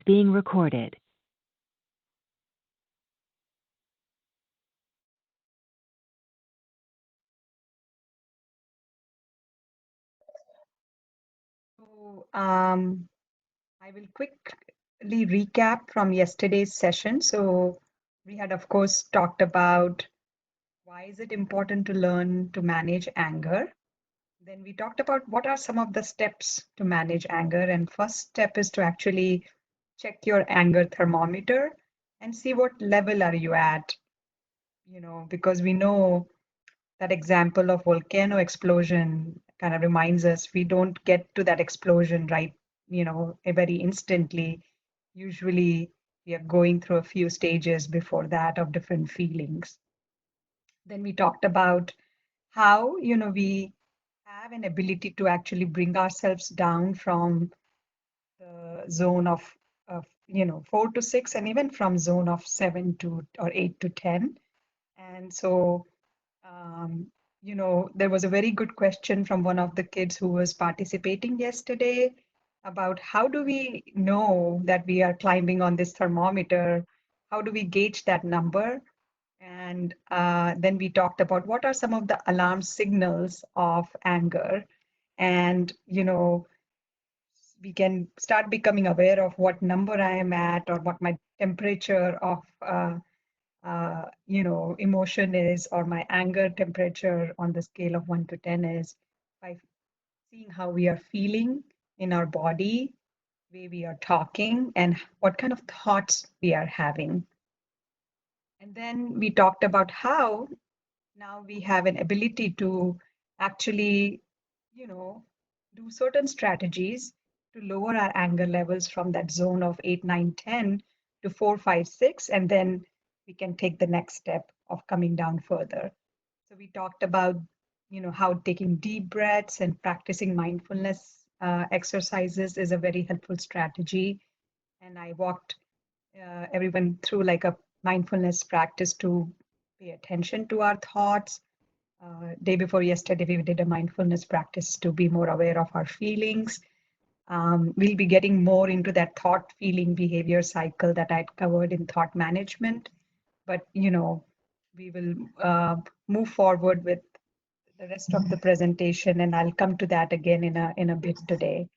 being recorded. So, I will quickly recap from yesterday's session. So, we had, of course, talked about why is it important to learn to manage anger. Then we talked about what are some of the steps to manage anger. And first step is to actually check your anger thermometer and see what level are you at, because we know that example of volcano explosion kind of reminds us we don't get to that explosion right, very instantly. Usually we are going through a few stages before that of different feelings. Then we talked about how, we have an ability to actually bring ourselves down from the zone of 4 to 6, and even from zone of 7 to or 8 to 10. And so there was a very good question from one of the kids who was participating yesterday about how do we know that we are climbing on this thermometer? How do we gauge that number? And then we talked about what are some of the alarm signals of anger. And, we can start becoming aware of what number I am at or what my temperature of emotion is, or my anger temperature on the scale of 1 to 10 is, by seeing how we are feeling in our body, way we are talking, and what kind of thoughts we are having. And then we talked about how now we have an ability to actually, you know, do certain strategies to lower our anger levels from that zone of 8, 9, 10 to 4, 5, 6, and then we can take the next step of coming down further. So we talked about, how taking deep breaths and practicing mindfulness exercises is a very helpful strategy. And I walked everyone through like a mindfulness practice to pay attention to our thoughts. Day before yesterday, we did a mindfulness practice to be more aware of our feelings. We'll be getting more into that thought, feeling, behavior cycle that I'd covered in thought management. But, we will move forward with the rest of the presentation, and I'll come to that again in a bit today.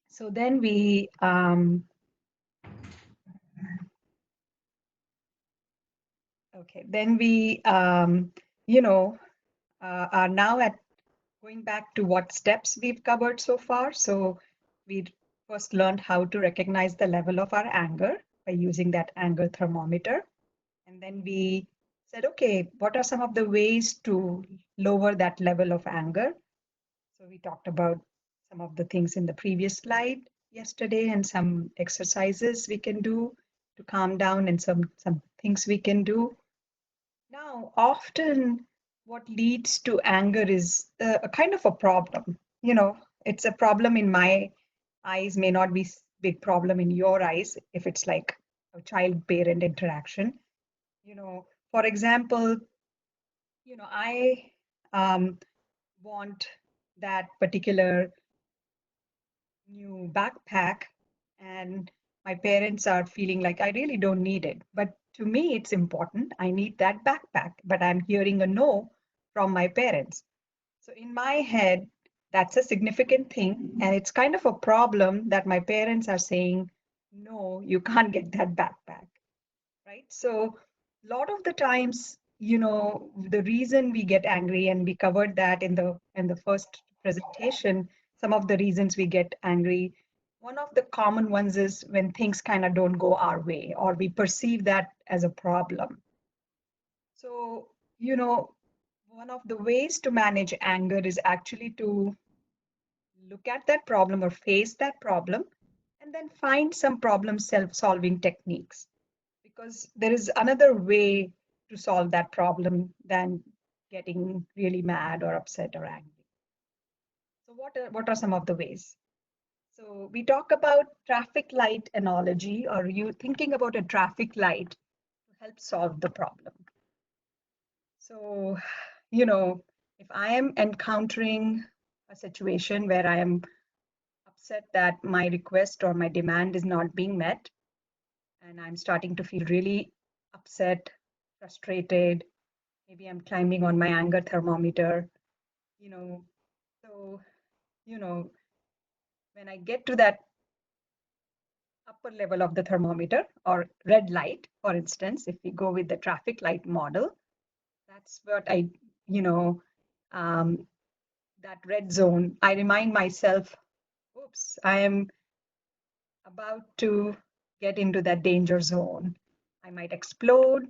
So then you know, are now at going back to what steps we've covered so far. So we first learned how to recognize the level of our anger by using that anger thermometer. And then we said, okay, what are some of the ways to lower that level of anger? So we talked about some of the things in the previous slide yesterday and some exercises we can do to calm down and some things we can do. Now, often what leads to anger is a kind of a problem. It's a problem in my eyes, may not be big problem in your eyes if it's like a child-parent interaction. For example, I want that particular new backpack, and my parents are feeling like I really don't need it. But to me, it's important. I need that backpack, but I'm hearing a no from my parents. So in my head, that's a significant thing. And it's kind of a problem that my parents are saying, no, you can't get that backpack, right? So a lot of the times, the reason we get angry, and we covered that in the first presentation, some of the reasons we get angry. One of the common ones is when things kind of don't go our way, or we perceive that as a problem. So, one of the ways to manage anger is actually to look at that problem or face that problem, and then find some problem solving techniques, because there is another way to solve that problem than getting really mad or upset or angry. So what are some of the ways? So we talk about traffic light analogy, or you thinking about a traffic light to help solve the problem. So, if I am encountering a situation where I am upset that my request or my demand is not being met, and I'm starting to feel really upset, frustrated. Maybe I'm climbing on my anger thermometer, you know. So, you know, when I get to that upper level of the thermometer or red light, for instance, if we go with the traffic light model, that's what you know, um, that red zone, I remind myself, oops, I am about to get into that danger zone. I might explode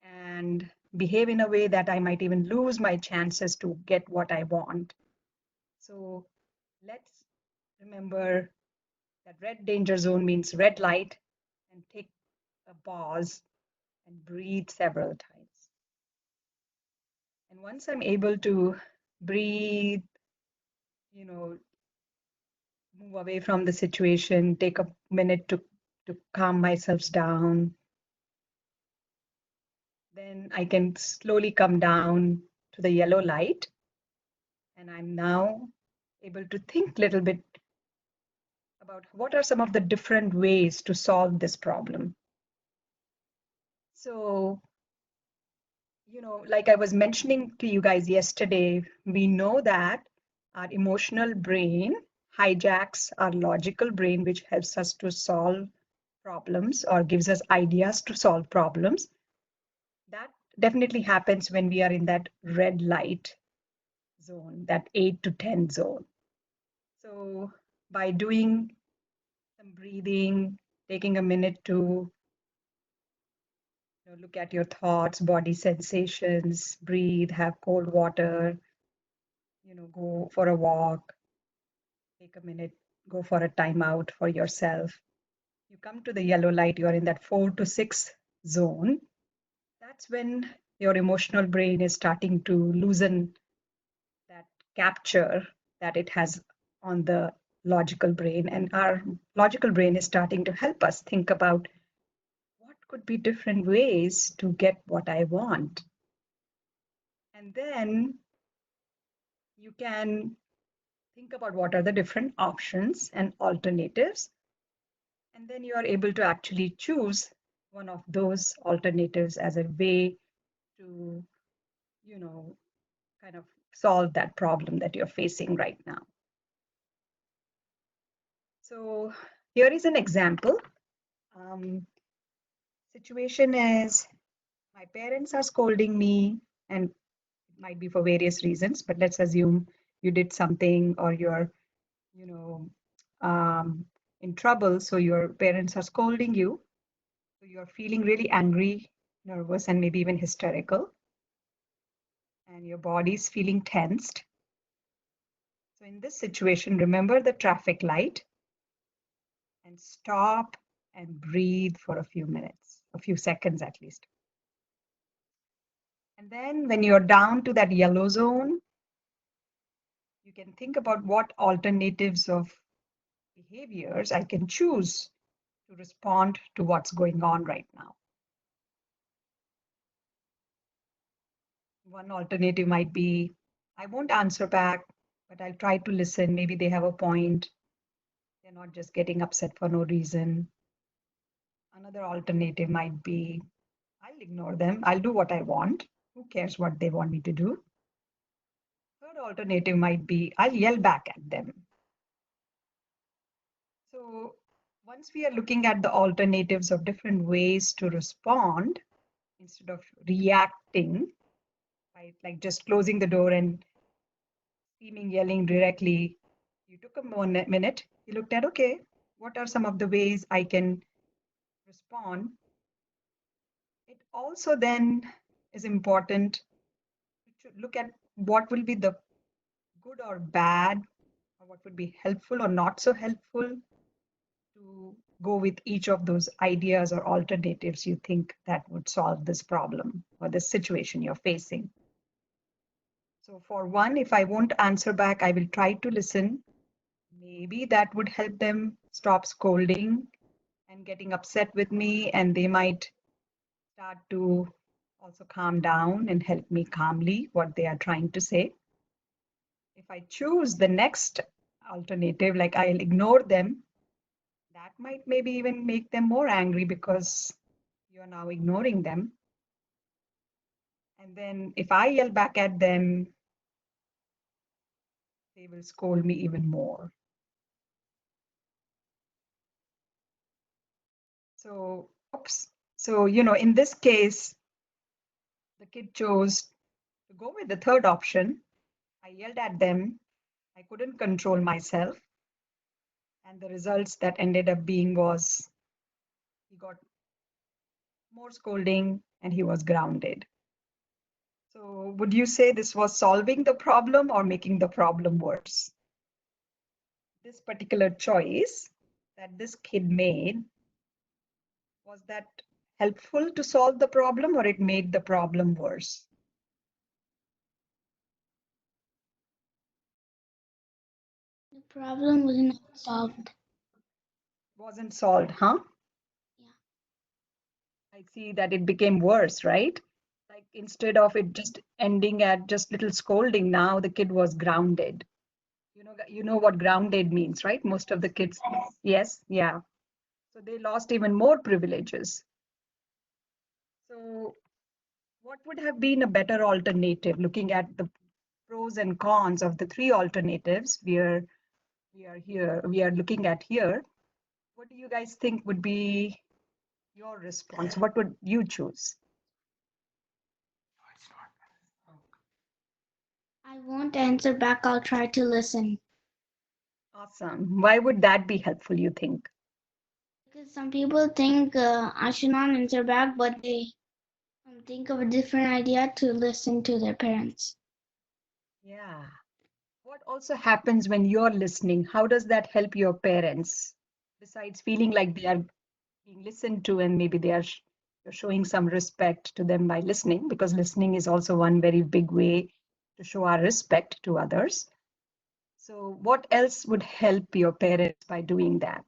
and behave in a way that I might even lose my chances to get what I want. So let's remember that red danger zone means red light, and take a pause and breathe several times. And once I'm able to breathe, you know, move away from the situation, take a minute to calm myself down, then I can slowly come down to the yellow light. And I'm now able to think a little bit about what are some of the different ways to solve this problem. So, like I was mentioning to you guys yesterday, we know that our emotional brain hijacks our logical brain, which helps us to solve problems or gives us ideas to solve problems. That definitely happens when we are in that red light zone, that 8 to 10 zone. So by doing some breathing, taking a minute to look at your thoughts, body sensations, breathe, have cold water, go for a walk, take a minute, go for a timeout for yourself. You come to the yellow light, you're in that 4 to 6 zone. That's when your emotional brain is starting to loosen that capture that it has on the logical brain. And our logical brain is starting to help us think about what could be different ways to get what I want. And then you can think about what are the different options and alternatives. And then you are able to actually choose one of those alternatives as a way to, you know, kind of solve that problem that you're facing right now. So here is an example. Situation is my parents are scolding me, and it might be for various reasons, but let's assume you did something or you're, you know, in trouble. So your parents are scolding you. So you're feeling really angry, nervous, and maybe even hysterical. And your body's feeling tensed. So in this situation, remember the traffic light and stop and breathe for a few minutes, a few seconds at least. And then when you're down to that yellow zone, you can think about what alternatives of behaviors I can choose to respond to what's going on right now. One alternative might be, I won't answer back, but I'll try to listen. Maybe they have a point. They're not just getting upset for no reason. Another alternative might be, I'll ignore them. I'll do what I want. Who cares what they want me to do? Third alternative might be, I'll yell back at them. So once we are looking at the alternatives of different ways to respond, instead of reacting, right, like just closing the door and screaming, yelling directly, you took a minute, you looked at, okay, what are some of the ways I can respond? It also then is important to look at what will be the good or bad, or what would be helpful or not so helpful to go with each of those ideas or alternatives you think that would solve this problem or this situation you're facing. So for one, if I won't answer back, I will try to listen. Maybe that would help them stop scolding and getting upset with me, and they might start to also calm down and help me calmly what they are trying to say. If I choose the next alternative, like I'll ignore them, that might maybe even make them more angry because you're now ignoring them. And then if I yell back at them, they will scold me even more. So, oops. So, in this case, the kid chose to go with the third option. I yelled at them. I couldn't control myself. And the results that ended up being was he got more scolding and he was grounded. So, would you say this was solving the problem or making the problem worse? This particular choice that this kid made, was that helpful to solve the problem or it made the problem worse? The problem wasn't solved. Wasn't solved, huh? Yeah. I see that it became worse, right? Like instead of it just ending at just little scolding, now the kid was grounded. You know what grounded means, right? Most of the kids, yes, yeah. So they lost even more privileges. So what would have been a better alternative, looking at the pros and cons of the three alternatives we are looking at here? What do you guys think would be your response? What would you choose? I won't answer back. I'll try to listen. Awesome. Why would that be helpful, you think? Because some people think I should not answer back, but they think of a different idea to listen to their parents. Yeah. What also happens when you're listening? How does that help your parents? Besides feeling like they are being listened to and maybe you're showing some respect to them by listening, because listening is also one very big way to show our respect to others. So, what else would help your parents by doing that?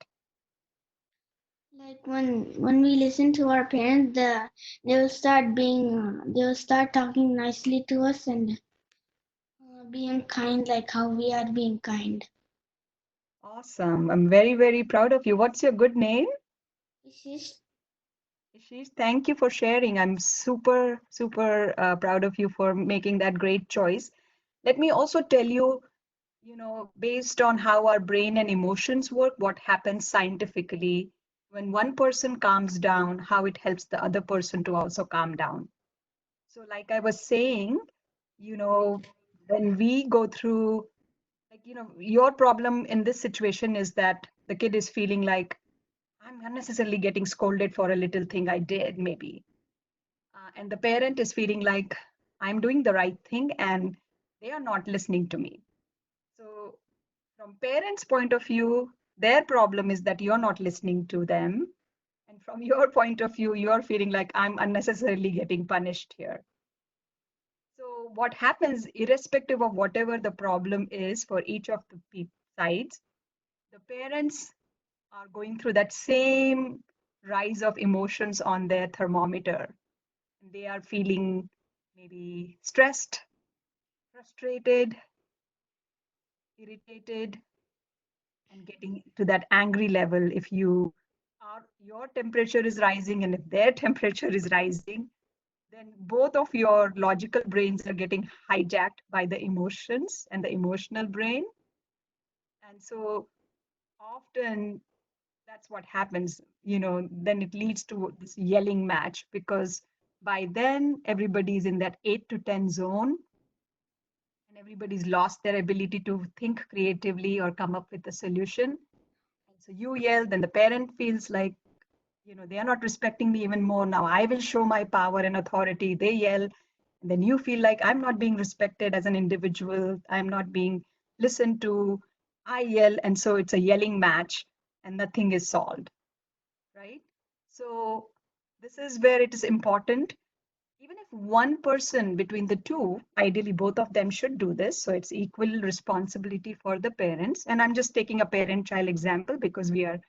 Like when we listen to our parents, they will start talking nicely to us and being kind, like how we are being kind. Awesome. I'm very, very proud of you. What's your good name? It's just Ashish, thank you for sharing. I'm super, super proud of you for making that great choice. Let me also tell you, based on how our brain and emotions work, what happens scientifically when one person calms down, how it helps the other person to also calm down. So, like I was saying, you know, when we go through, like, your problem in this situation is that the kid is feeling like I'm unnecessarily getting scolded for a little thing I did, maybe. And the parent is feeling like I'm doing the right thing and they are not listening to me. So, from parents' point of view, their problem is that you're not listening to them. And from your point of view, you're feeling like I'm unnecessarily getting punished here. So, what happens, irrespective of whatever the problem is for each of the sides, the parents are going through that same rise of emotions on their thermometer. They are feeling maybe stressed, frustrated, irritated, and getting to that angry level. If your temperature is rising and if their temperature is rising, then both of your logical brains are getting hijacked by the emotions and the emotional brain. And so often that's what happens, then it leads to this yelling match, because by then everybody's in that 8 to 10 zone and everybody's lost their ability to think creatively or come up with a solution. And so you yell, then the parent feels like, they are not respecting me even more. Now I will show my power and authority. They yell, and then you feel like I'm not being respected as an individual. I'm not being listened to. I yell, and so it's a yelling match, and nothing is solved, right? So this is where it is important. Even if one person between the two, ideally both of them should do this, so it's equal responsibility for the parents. And I'm just taking a parent-child example because we are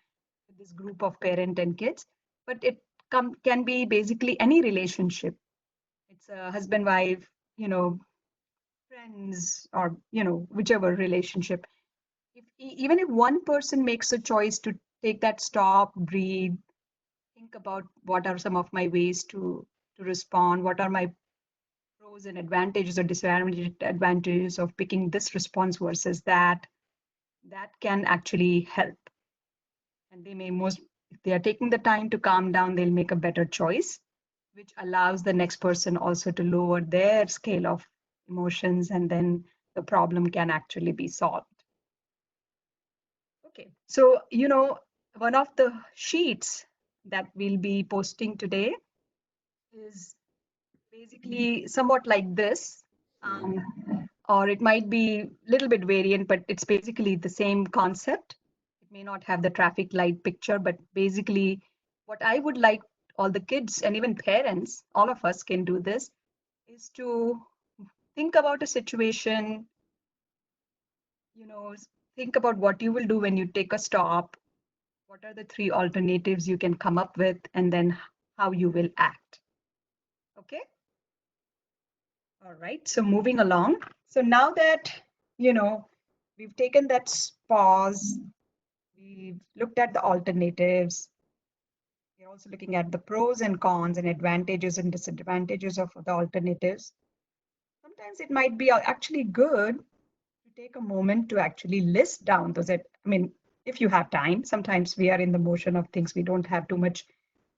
this group of parent and kids, but it can be basically any relationship. It's a husband, wife, friends, or whichever relationship. If even if one person makes a choice to take that stop, breathe, think about what are some of my ways to respond, what are my pros and advantages or disadvantages of picking this response versus that, that can actually help. And they may most, if they are taking the time to calm down, they'll make a better choice, which allows the next person also to lower their scale of emotions, and then the problem can actually be solved. Okay, so one of the sheets that we'll be posting today is basically somewhat like this. Or it might be a little bit variant, but it's basically the same concept. It may not have the traffic light picture, but basically what I would like all the kids and even parents, all of us can do this, is to think about a situation, you know, think about what you will do when you take a stop, what are the three alternatives you can come up with, and then how you will act. Okay? All right, so moving along. So now that, we've taken that pause, we've looked at the alternatives, we're also looking at the pros and cons and advantages and disadvantages of the alternatives. Sometimes it might be actually good to take a moment to actually list down those. I mean, if you have time, sometimes we are in the motion of things, we don't have too much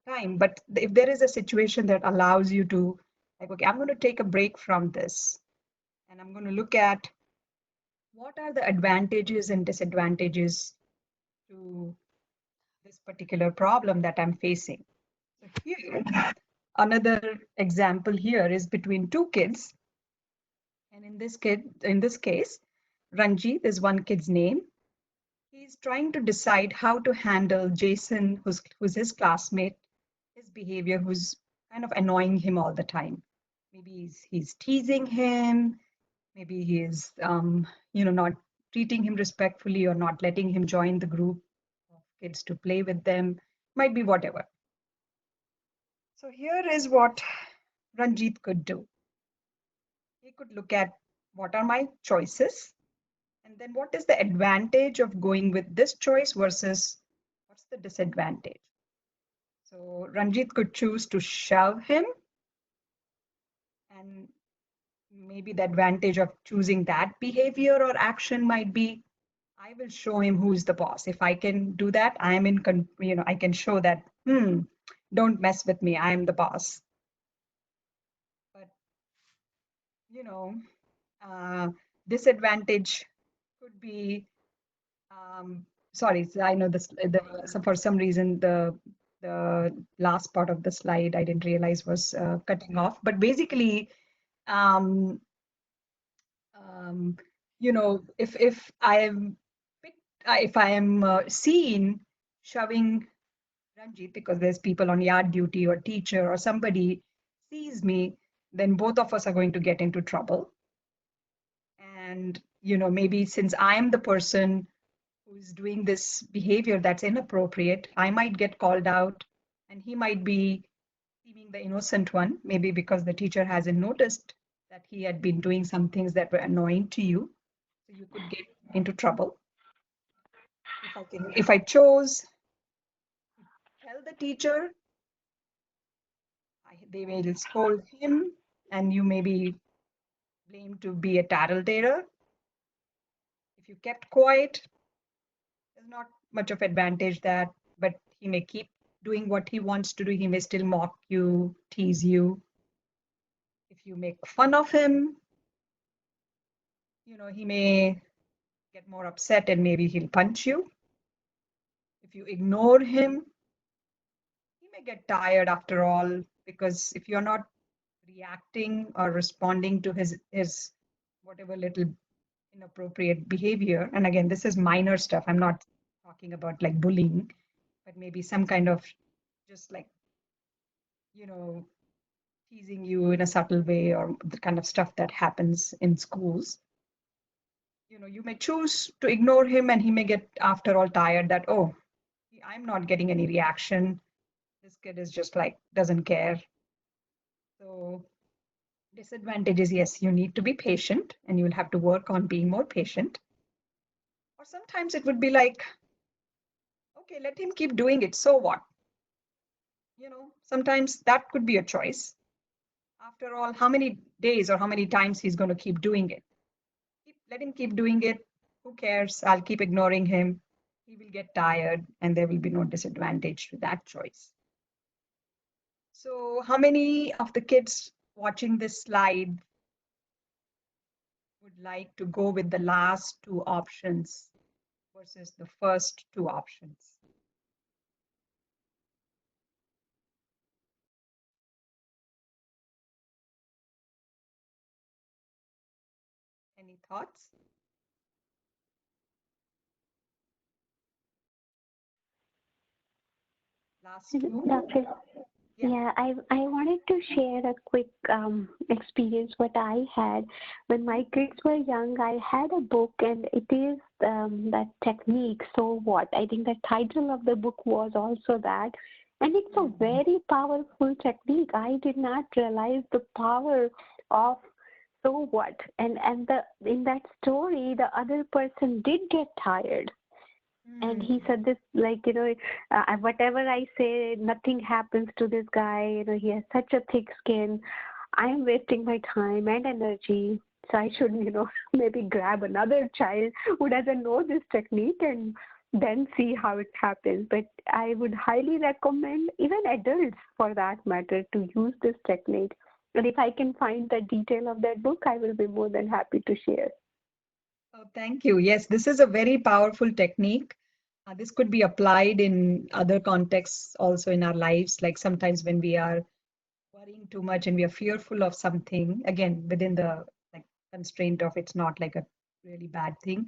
time. But if there is a situation that allows you to, like, okay, I'm going to take a break from this and I'm going to look at what are the advantages and disadvantages to this particular problem that I'm facing. So here, another example here is between two kids. And in this case, Ranjit is one kid's name. He's trying to decide how to handle Jason, who's his classmate, his behavior, who's kind of annoying him all the time. Maybe he's teasing him, maybe he is not treating him respectfully or not letting him join the group of kids to play with them, might be whatever. So here is what Ranjit could do. He could look at what are my choices, and then what is the advantage of going with this choice versus what's the disadvantage. So Ranjit could choose to shove him, and maybe the advantage of choosing that behavior or action might be I will show him who's the boss. If I can do that, I can show that, don't mess with me, I'm the boss. But, you know, uh, disadvantage could be, sorry, I know this, so for some reason, the last part of the slide I didn't realize was cutting off. But basically, um, um, if I am seen shoving Ranjit because there's people on yard duty or teacher or somebody sees me, then both of us are going to get into trouble. And maybe since I'm the person who's doing this behavior that's inappropriate, I might get called out, and he might be seeming the innocent one, maybe because the teacher hasn't noticed that he had been doing some things that were annoying to you. So you could get into trouble. If I chose to tell the teacher, they will scold him, and you may be blamed to be a tattletale. If you kept quiet, there's not much of advantage that, but he may keep doing what he wants to do. He may still mock you, tease you. If you make fun of him, he may get more upset and maybe he'll punch you. If you ignore him, he may get tired after all, because if you're not reacting or responding to his whatever little inappropriate behavior, and again, this is minor stuff, I'm not talking about like bullying, but maybe some kind of just like you know teasing you in a subtle way, or the kind of stuff that happens in schools. You may choose to ignore him, and he may get after all tired that, oh, I'm not getting any reaction, this kid is just like doesn't care. So disadvantage is, yes, you need to be patient and you'll have to work on being more patient. Or sometimes it would be like, okay, let him keep doing it. So what? Sometimes that could be a choice. After all, how many days or how many times he's going to keep doing it? Let him keep doing it. Who cares? I'll keep ignoring him. He will get tired and there will be no disadvantage to that choice. So, how many of the kids watching this slide would like to go with the last two options versus the first two options? Any thoughts? Last two? Dr. Yeah. Yeah, I wanted to share a quick experience what I had when my kids were young. I had a book, and it is that technique. So what? I think the title of the book was also that, and it's a very powerful technique. I did not realize the power of so what, and the in that story, the other person did get tired, and he said this, like, whatever I say, nothing happens to this guy. He has such a thick skin. I am wasting my time and energy. So I should, maybe grab another child who doesn't know this technique and then see how it happens. But I would highly recommend even adults, for that matter, to use this technique. And if I can find the detail of that book, I will be more than happy to share. Oh, thank you. Yes, this is a very powerful technique. This could be applied in other contexts also in our lives, like sometimes when we are worrying too much and we are fearful of something, again, within the like constraint of it's not like a really bad thing.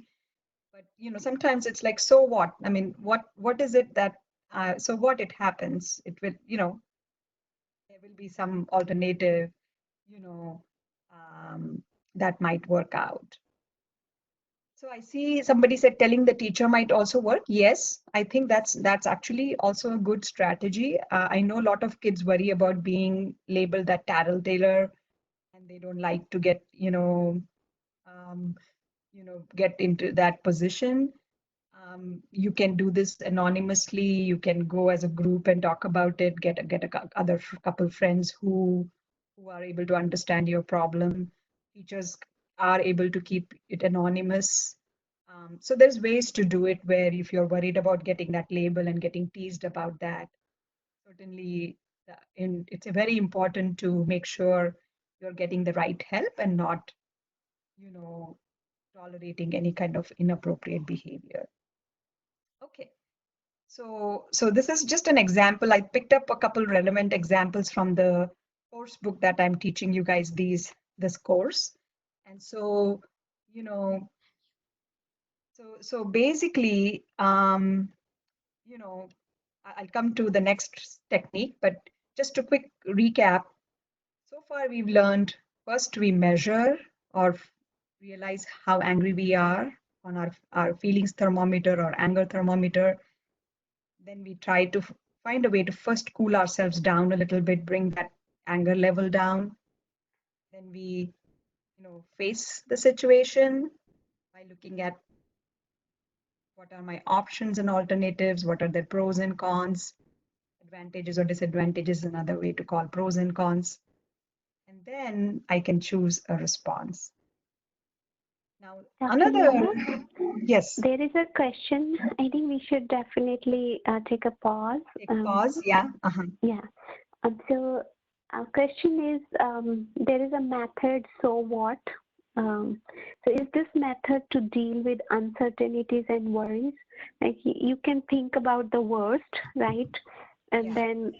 But sometimes it's like, so what? I mean, what is it that so what it happens? It will, there will be some alternative, you know, um, that might work out. So I see somebody said telling the teacher might also work. Yes, I think that's actually also a good strategy. I know a lot of kids worry about being labeled that tattletale, and they don't like to get, um, get into that position. You can do this anonymously. You can go as a group and talk about it. Get other couple friends who are able to understand your problem. Teachers are able to keep it anonymous. So there's ways to do it where if you're worried about getting that label and getting teased about that, certainly it's very important to make sure you're getting the right help and not, you know, tolerating any kind of inappropriate behavior. Okay. So this is just an example. I picked up a couple relevant examples from the course book that I'm teaching you guys this course. And so, you know, so basically, I'll come to the next technique, but just a quick recap. So far, we've learned first we measure or realize how angry we are on our feelings thermometer or anger thermometer. Then we try to find a way to first cool ourselves down a little bit, bring that anger level down. Then we, face the situation by looking at what are my options and alternatives, what are their pros and cons, advantages or disadvantages, another way to call pros and cons. And then I can choose a response. Now, Dr. another, Leena, yes, there is a question. I think we should definitely take a pause. take a pause. Yeah. Yeah. So our question is, there is a method, so what? So is this method to deal with uncertainties and worries? Like you can think about the worst, right? And Yeah. then,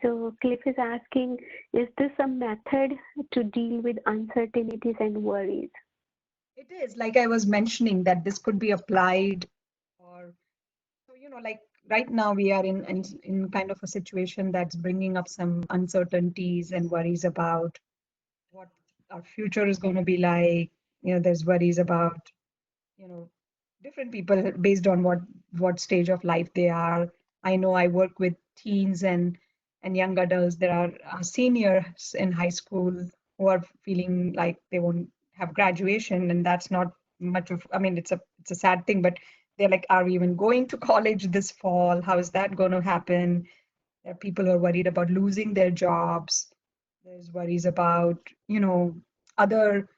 so Cliff is asking, is this a method to deal with uncertainties and worries? It is like I was mentioning that this could be applied or so, like right now we are in kind of a situation that's bringing up some uncertainties and worries about what our future is going to be like. There's worries about, you know, different people based on what stage of life they are. I know I work with teens and young adults. There are seniors in high school who are feeling like they won't have graduation, and that's not much of. I mean, it's it's a sad thing, but they're like, are we even going to college this fall? How is that going to happen? There are people who are worried about losing their jobs. There's worries about, other,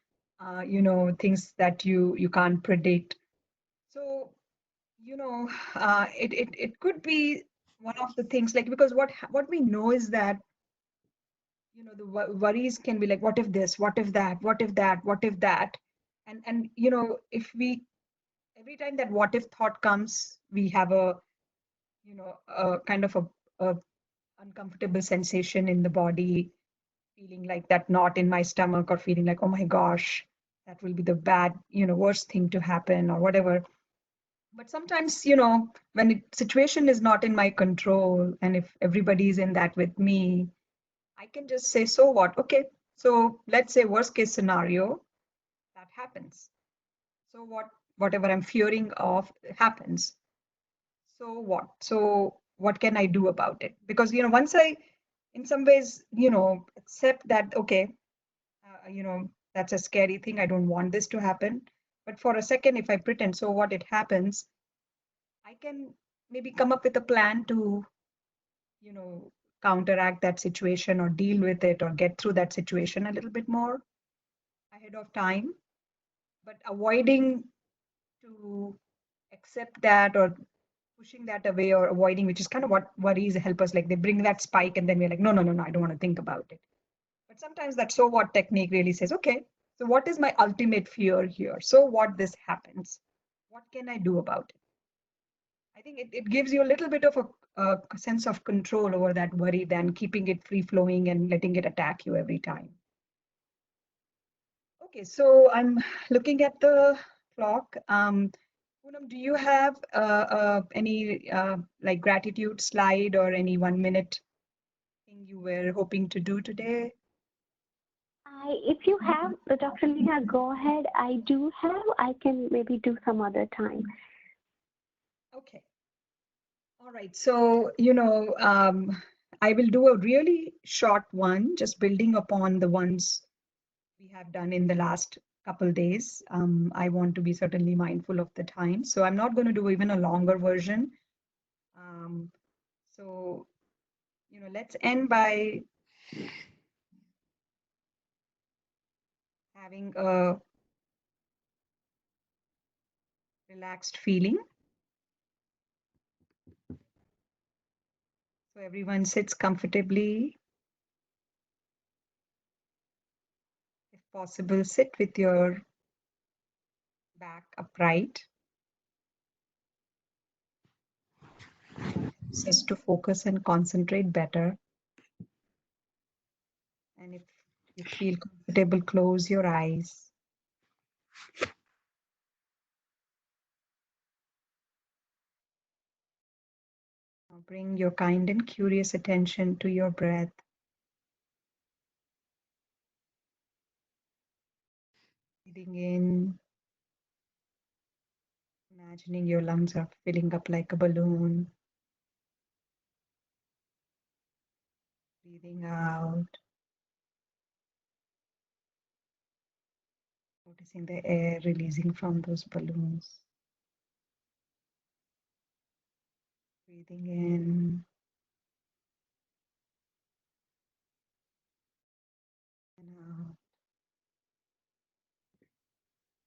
things that you can't predict. So, it could be one of the things, like, because what we know is that, the worries can be like, what if this, what if that, what if that, what if that, and if we every time that what if thought comes, we have a kind of a uncomfortable sensation in the body, feeling like that knot in my stomach, or feeling like, oh my gosh, that will be the bad, worst thing to happen, or whatever. But sometimes, when the situation is not in my control, and if everybody is in that with me, I can just say, so what? Okay, so let's say worst case scenario, that happens. So what? Whatever I'm fearing of happens. So what? So what can I do about it? Because, once I, in some ways, accept that, okay, that's a scary thing. I don't want this to happen. But for a second, if I pretend, so what, it happens, I can maybe come up with a plan to, you know, counteract that situation, or deal with it, or get through that situation a little bit more ahead of time. But avoiding to accept that, or pushing that away, or avoiding, which is kind of what worries help us, like they bring that spike and then we're like, no, no, no, no, I don't want to think about it. But sometimes that so what technique really says, okay, so what is my ultimate fear here? So what, this happens, what can I do about it? I think it gives you a little bit of a sense of control over that worry than keeping it free flowing and letting it attack you every time. Okay, so I'm looking at the clock. Poonam, do you have any like gratitude slide, or any 1 minute thing you were hoping to do today? If you have, Dr. Leena, go ahead. I do have. I can maybe do some other time. Okay. All right. So, I will do a really short one, just building upon the ones we have done in the last couple days. I want to be certainly mindful of the time. So I'm not going to do even a longer version. Um, so, let's end by having a relaxed feeling. So everyone sits comfortably. If possible, sit with your back upright. That helps us to focus and concentrate better. And if you feel comfortable, close your eyes. Now bring your kind and curious attention to your breath. Breathing in, imagining your lungs are filling up like a balloon. Breathing out, noticing the air releasing from those balloons. Breathing in and out.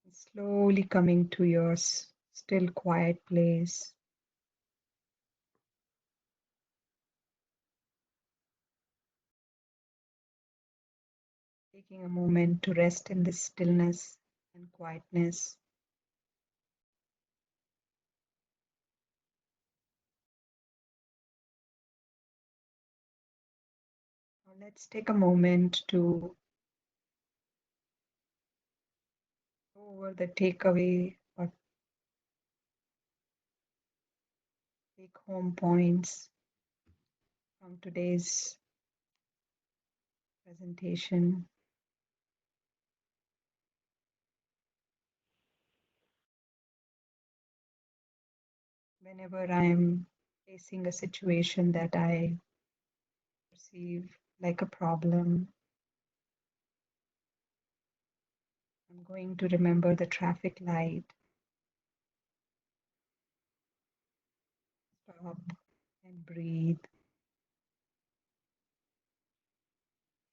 And slowly coming to your still quiet place. Taking a moment to rest in this stillness and quietness. Now let's take a moment to go over the takeaway, or take home points from today's presentation. Whenever I'm facing a situation that I perceive like a problem, I'm going to remember the traffic light up and breathe.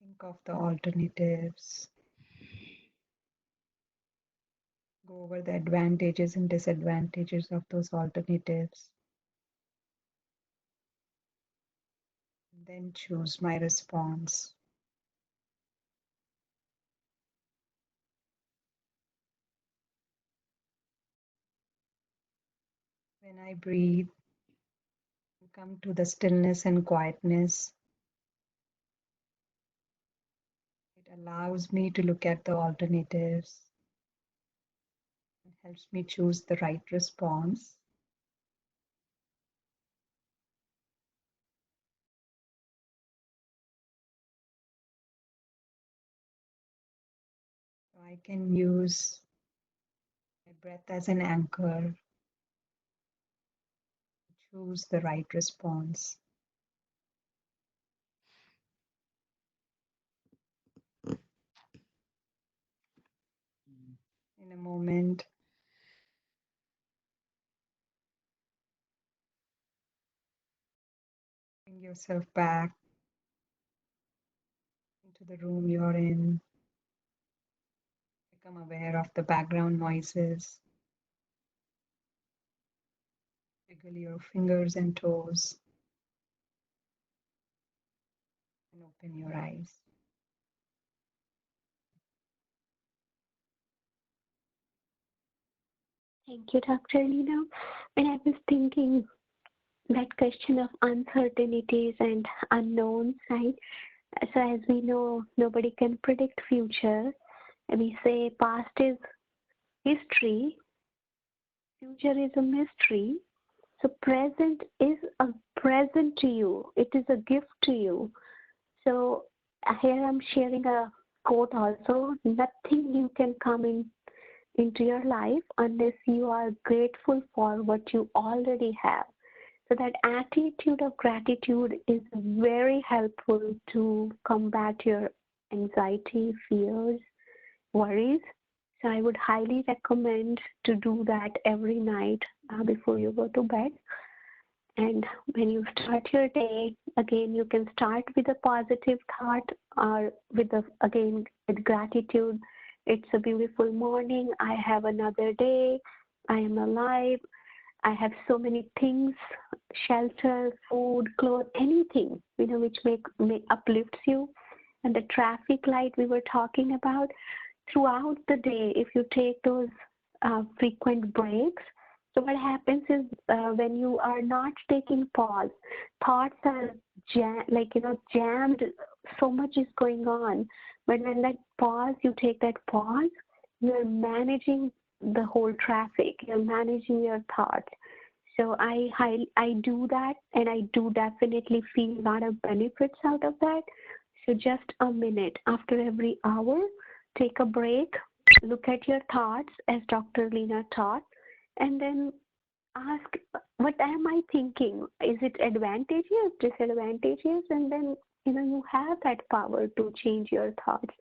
Think of the alternatives. Go over the advantages and disadvantages of those alternatives. And then choose my response. When I breathe, come to the stillness and quietness. It allows me to look at the alternatives and helps me choose the right response. So I can use my breath as an anchor, choose the right response. In a moment, bring yourself back into the room you're in. Become aware of the background noises. Wiggle your fingers and toes and open your eyes. Thank you, Dr. Leena. And I was thinking that question of uncertainties and unknowns, right? So as we know, nobody can predict future. And we say past is history, future is a mystery. So present is a present to you. It is a gift to you. So here I'm sharing a quote also. Nothing you can come into your life unless you are grateful for what you already have. So that attitude of gratitude is very helpful to combat your anxiety, fears, worries. So I would highly recommend to do that every night before you go to bed. And when you start your day, again, you can start with a positive thought or again, with gratitude. It's a beautiful morning. I have another day. I am alive. I have so many things, shelter, food, clothes, anything, which make uplifts you. And the traffic light we were talking about, throughout the day, if you take those frequent breaks, so what happens is when you are not taking pause, thoughts are jammed. So much is going on, but when that pause, you take that pause, you are managing the whole traffic. You're managing your thoughts. So I do that, and I do definitely feel a lot of benefits out of that. So just a minute after every hour, take a break, look at your thoughts as Dr. Leena taught, and then ask, what am I thinking? Is it advantageous, disadvantageous? And then you have that power to change your thoughts.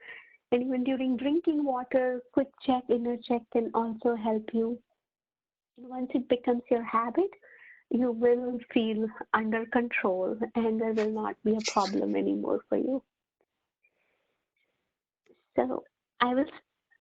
And even during drinking water, quick check, inner check can also help you. And once it becomes your habit, you will feel under control and there will not be a problem anymore for you. So I was